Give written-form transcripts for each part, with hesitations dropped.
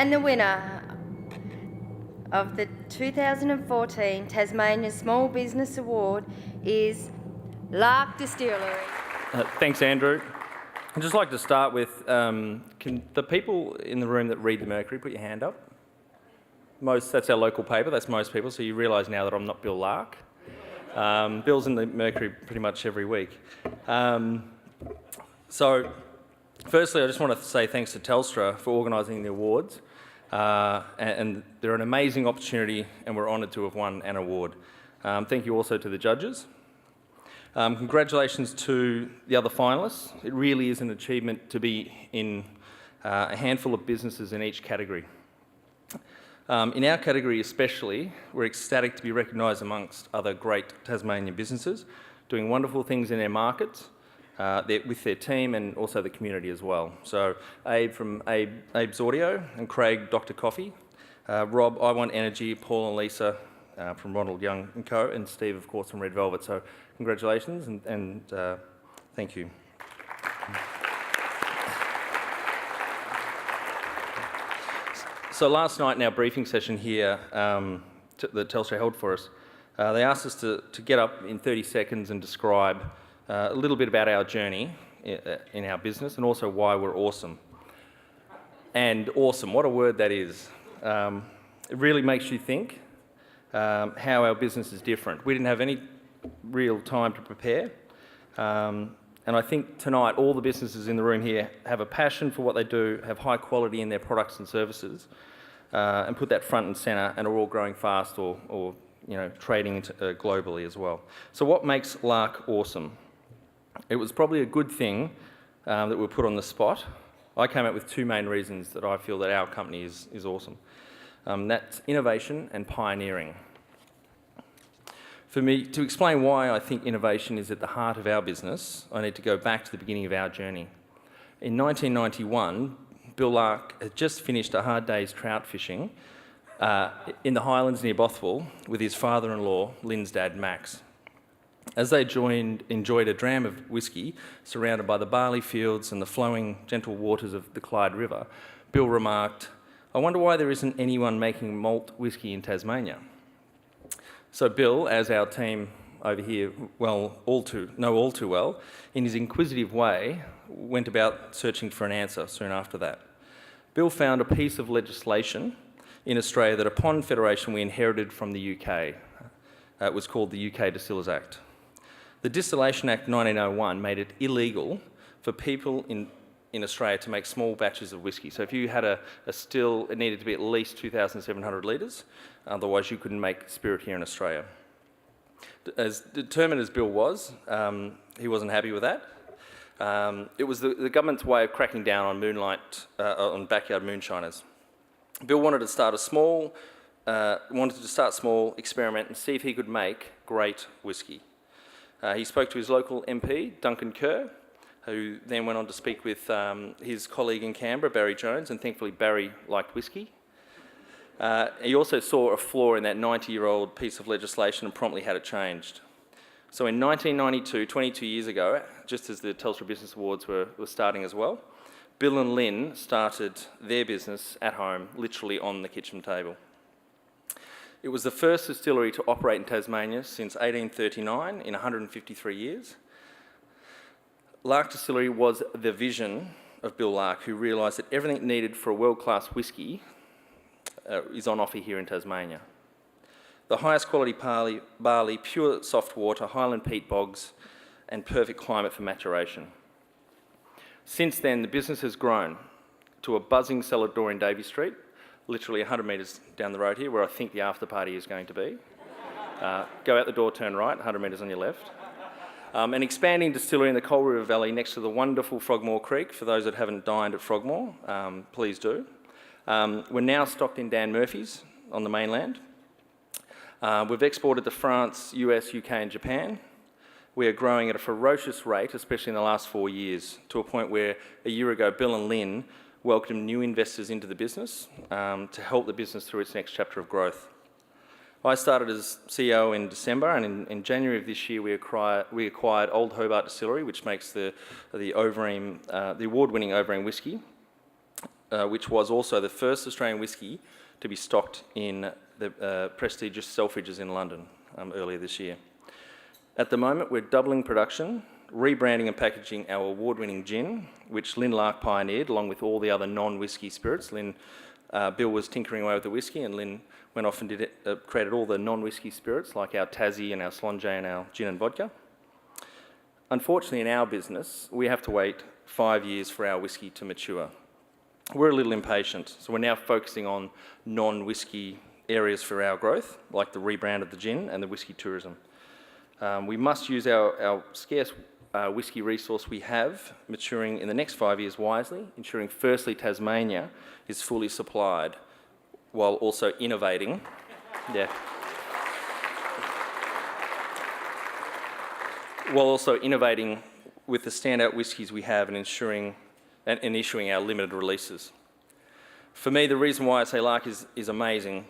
And the winner of the 2014 Tasmania Small Business Award is Lark Distillery. Thanks, Andrew. I'd just like to start with, can the people in the room that read the Mercury put your hand up? That's our local paper, that's most people, so you realise now that I'm not Bill Lark. Bill's in the Mercury pretty much every week. So, firstly, I just want to say thanks to Telstra for organising the awards. And they're an amazing opportunity, and we're honoured to have won an award. Thank you also to the judges. Congratulations to the other finalists. It really is an achievement to be in a handful of businesses in each category. In our category especially, we're ecstatic to be recognised amongst other great Tasmanian businesses, doing wonderful things in their markets, with their team and also the community as well. So Abe from Abe's Audio and Craig, Dr. Coffee, Rob, I Want Energy, Paul and Lisa from Ronald Young & Co, and Steve, of course, from Red Velvet. So congratulations and thank you. So last night in our briefing session here that Telstra held for us, they asked us to get up in 30 seconds and describe a little bit about our journey in our business and also why we're awesome. And awesome, what a word that is. It really makes you think how our business is different. We didn't have any real time to prepare. And I think tonight all the businesses in the room here have a passion for what they do, have high quality in their products and services, and put that front and centre, and are all growing fast or trading globally as well. So what makes Lark awesome? It was probably a good thing that we were put on the spot. I came up with two main reasons that I feel that our company is awesome. That's innovation and pioneering. For me, to explain why I think innovation is at the heart of our business, I need to go back to the beginning of our journey. In 1991, Bill Lark had just finished a hard day's trout fishing in the Highlands near Bothwell with his father-in-law, Lynn's dad, Max. As they enjoyed a dram of whiskey surrounded by the barley fields and the flowing gentle waters of the Clyde River, Bill remarked, "I wonder why there isn't anyone making malt whiskey in Tasmania." So Bill, as our team over here know all too well, in his inquisitive way, went about searching for an answer soon after that. Bill found a piece of legislation in Australia that upon Federation we inherited from the UK. It was called the UK Distillers Act. The Distillation Act 1901 made it illegal for people in Australia to make small batches of whiskey. So if you had a still, it needed to be at least 2,700 litres, otherwise you couldn't make spirit here in Australia. As determined as Bill was, he wasn't happy with that. It was the government's way of cracking down on backyard moonshiners. Bill wanted to start small, experiment and see if he could make great whiskey. He spoke to his local MP, Duncan Kerr, who then went on to speak with his colleague in Canberra, Barry Jones, and thankfully Barry liked whiskey. He also saw a flaw in that 90-year-old piece of legislation and promptly had it changed. So in 1992, 22 years ago, just as the Telstra Business Awards were starting as well, Bill and Lynn started their business at home, literally on the kitchen table. It was the first distillery to operate in Tasmania since 1839 in 153 years. Lark Distillery was the vision of Bill Lark, who realised that everything needed for a world-class whiskey is on offer here in Tasmania. The highest quality barley, pure soft water, highland peat bogs, and perfect climate for maturation. Since then, the business has grown to a buzzing cellar door in Davey Street, literally 100 metres down the road here, where I think the after party is going to be. Go out the door, turn right, 100 metres on your left. An expanding distillery in the Coal River Valley next to the wonderful Frogmore Creek. For those that haven't dined at Frogmore, please do. We're now stocked in Dan Murphy's on the mainland. We've exported to France, US, UK and Japan. We are growing at a ferocious rate, especially in the last 4 years, to a point where a year ago Bill and Lynn welcomed new investors into the business to help the business through its next chapter of growth. I started as CEO in December, and in January of this year we acquired Old Hobart Distillery, which makes the award-winning Overeem whisky. which was also the first Australian whisky to be stocked in the prestigious Selfridges in London earlier this year. At the moment, we're doubling production, rebranding and packaging our award-winning gin, which Lynn Lark pioneered, along with all the other non-whisky spirits. Bill was tinkering away with the whisky, and Lynn went off and created all the non-whisky spirits, like our Tassie and our Slonge and our gin and vodka. Unfortunately, in our business, we have to wait 5 years for our whisky to mature. We're a little impatient, so we're now focusing on non-whisky areas for our growth, like the rebrand of the gin and the whisky tourism. We must use our scarce whisky resource we have maturing in the next 5 years wisely, ensuring firstly Tasmania is fully supplied while also innovating. While also innovating with the standout whiskies we have and ensuring and issuing our limited releases. For me, the reason why I say Lark is amazing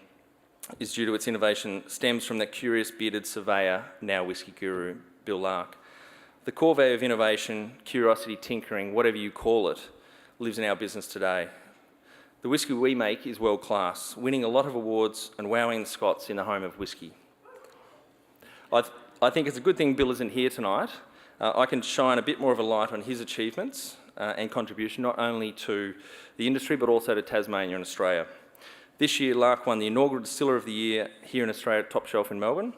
is due to its innovation stems from that curious bearded surveyor, now whisky guru, Bill Lark. The core value of innovation, curiosity, tinkering, whatever you call it, lives in our business today. The whisky we make is world class, winning a lot of awards and wowing the Scots in the home of whisky. I think it's a good thing Bill isn't here tonight. I can shine a bit more of a light on his achievements and contribution, not only to the industry, but also to Tasmania and Australia. This year, Lark won the inaugural Distiller of the Year here in Australia at Top Shelf in Melbourne.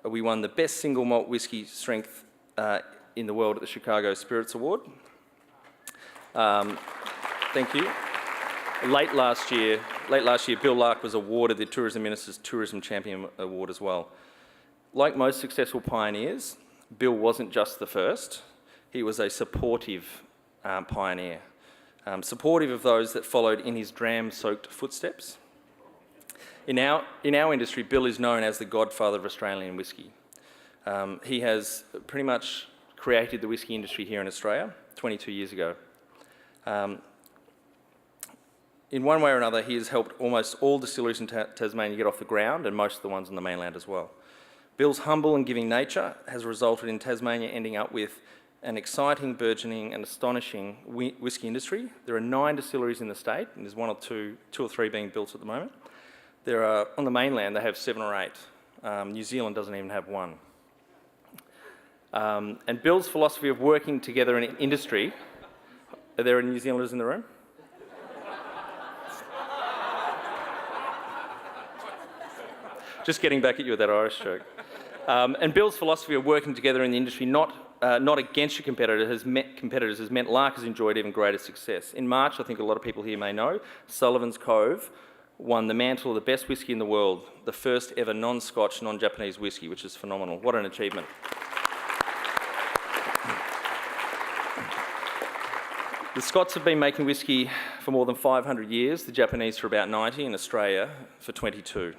We won the Best Single Malt Whisky Strength in the world at the Chicago Spirits Award. Thank you. Late last year, Bill Lark was awarded the Tourism Minister's Tourism Champion Award as well. Like most successful pioneers, Bill wasn't just the first, he was a supportive pioneer, supportive of those that followed in his dram-soaked footsteps. In our industry, Bill is known as the godfather of Australian whisky. He has pretty much created the whisky industry here in Australia 22 years ago. In one way or another, he has helped almost all distilleries in Tasmania get off the ground, and most of the ones on the mainland as well. Bill's humble and giving nature has resulted in Tasmania ending up with an exciting, burgeoning and astonishing whisky industry. There are 9 distilleries in the state, and there's 2 or 3 being built at the moment. There are, on the mainland, they have 7 or 8. New Zealand doesn't even have 1. And Bill's philosophy of working together in industry, are there any New Zealanders in the room? Just getting back at you with that Irish joke. And Bill's philosophy of working together in the industry, not against your competitors, has meant Lark has enjoyed even greater success. In March, I think a lot of people here may know, Sullivan's Cove won the mantle of the best whisky in the world, the first ever non-Scotch, non-Japanese whisky, which is phenomenal. What an achievement. The Scots have been making whisky for more than 500 years, the Japanese for about 90, and Australia for 22.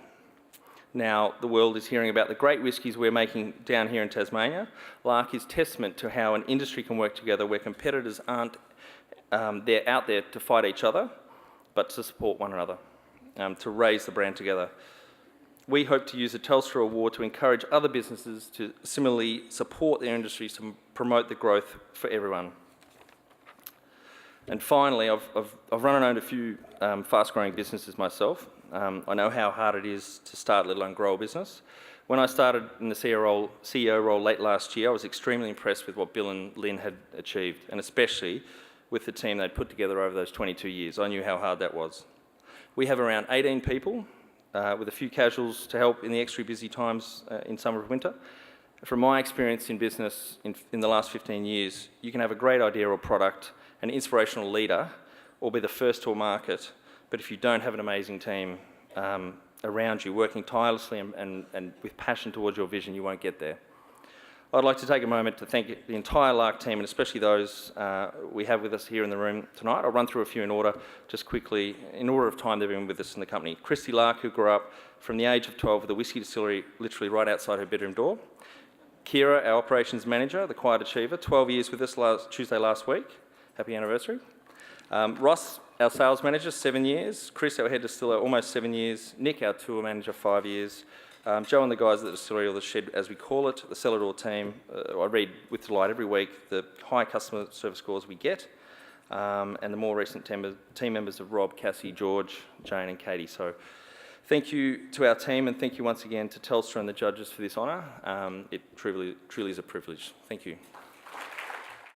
Now, the world is hearing about the great whiskies we're making down here in Tasmania. Lark is testament to how an industry can work together where competitors aren't they're out there to fight each other, but to support one another, to raise the brand together. We hope to use the Telstra Award to encourage other businesses to similarly support their industries to promote the growth for everyone. And finally, I've run and owned a few fast-growing businesses myself. I know how hard it is to start, let alone grow a business. When I started in the CEO role late last year, I was extremely impressed with what Bill and Lynn had achieved, and especially with the team they'd put together over those 22 years. I knew how hard that was. We have around 18 people, with a few casuals to help in the extra busy times in summer and winter. From my experience in business in the last 15 years, you can have a great idea or product, an inspirational leader, or be the first to a market, but if you don't have an amazing team around you working tirelessly and with passion towards your vision, you won't get there. I'd like to take a moment to thank the entire Lark team, and especially those we have with us here in the room tonight. I'll run through a few in order, just quickly, in order of time they've been with us in the company. Christy Lark, who grew up from the age of 12 with a whisky distillery literally right outside her bedroom door. Kira, our operations manager, the quiet achiever, 12 years with us Tuesday last week. Happy anniversary. Ross, our sales manager, 7 years. Chris, our head distiller, almost 7 years. Nick, our tour manager, 5 years. Joe and the guys at the distillery, or the shed as we call it, the cellar door team. I read with delight every week the high customer service scores we get. and the more recent team members of Rob, Cassie, George, Jane and Katie. So thank you to our team, and thank you once again to Telstra and the judges for this honour. It truly is a privilege. Thank you.